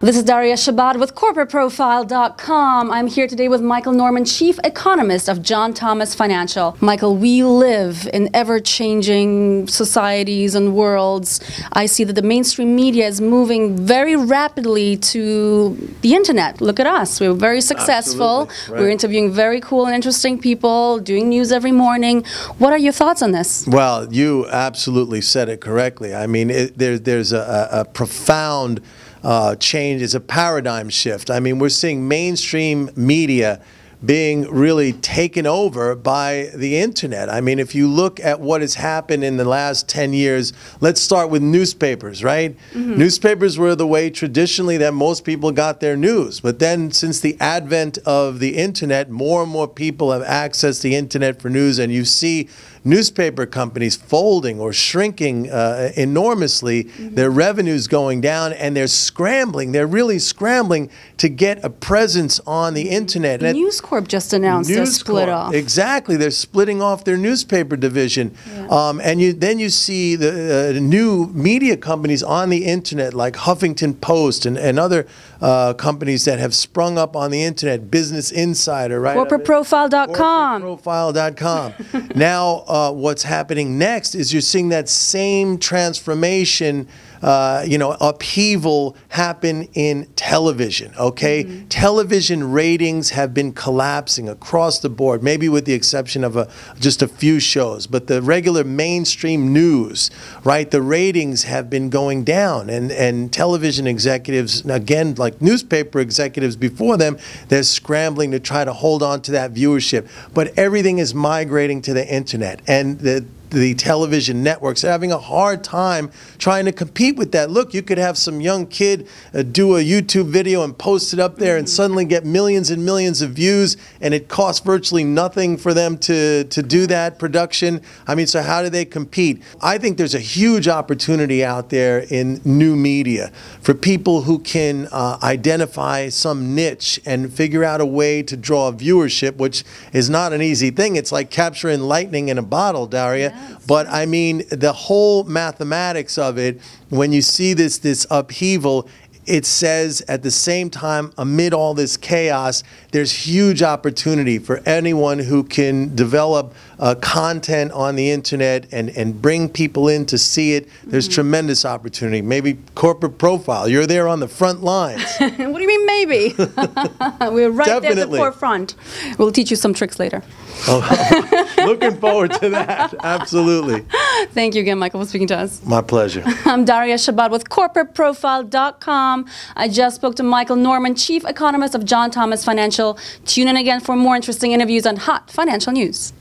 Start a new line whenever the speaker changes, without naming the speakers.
This is Daria Shabbat with CorporateProfile.com. I'm here today with Michael Norman, Chief Economist of John Thomas Financial. Michael, we live in ever-changing societies and worlds. I see that the mainstream media is moving very rapidly to the internet. Look at us. We're very successful. Right. We're interviewing very cool and interesting people, doing news every morning. What are your thoughts on this?
Well, you absolutely said it correctly. I mean, there's a profound change. Is a paradigm shift. I mean, we're seeing mainstream media being really taken over by the internet. I mean, if you look at what has happened in the last 10 years, let's start with newspapers, right? Newspapers were the way traditionally that most people got their news. But then since the advent of the internet, more and more people have accessed the internet for news, and you see newspaper companies folding or shrinking enormously, their revenues going down, and they're scrambling. They're really scrambling to get a presence on the internet.
News Corp just announced their split off.
Exactly, they're splitting off their newspaper division, and then you see the new media companies on the internet like Huffington Post and other companies that have sprung up on the internet. Business Insider, right?
CorporateProfile.com.
CorporateProfile.com. Now, what's happening next is you're seeing that same transformation, upheaval happen in television, okay? Television ratings have been collapsing across the board, maybe with the exception of just a few shows, but the regular mainstream news, right, the ratings have been going down, and television executives, again, like newspaper executives before them, they're scrambling to try to hold on to that viewership. But everything is migrating to the internet, and the television networks are having a hard time trying to compete with that. Look, you could have some young kid do a YouTube video and post it up there and suddenly get millions and millions of views, and it costs virtually nothing for them to do that production. I mean, so how do they compete? I think there's a huge opportunity out there in new media for people who can identify some niche and figure out a way to draw viewership, which is not an easy thing. It's like capturing lightning in a bottle, Daria. But I mean, the whole mathematics of it, when you see this upheaval, it says at the same time, amid all this chaos, there's huge opportunity for anyone who can develop content on the internet and bring people in to see it. There's tremendous opportunity. Maybe Corporate Profile, you're there on the front lines.
What do you mean maybe? We're right there at the forefront. We'll teach you some tricks later.
Looking forward to that. Absolutely.
Thank you again, Michael, for speaking to us.
My pleasure.
I'm Daria Shabbat with CorporateProfile.com. I just spoke to Michael Norman, Chief Economist of John Thomas Financial. Tune in again for more interesting interviews on hot financial news.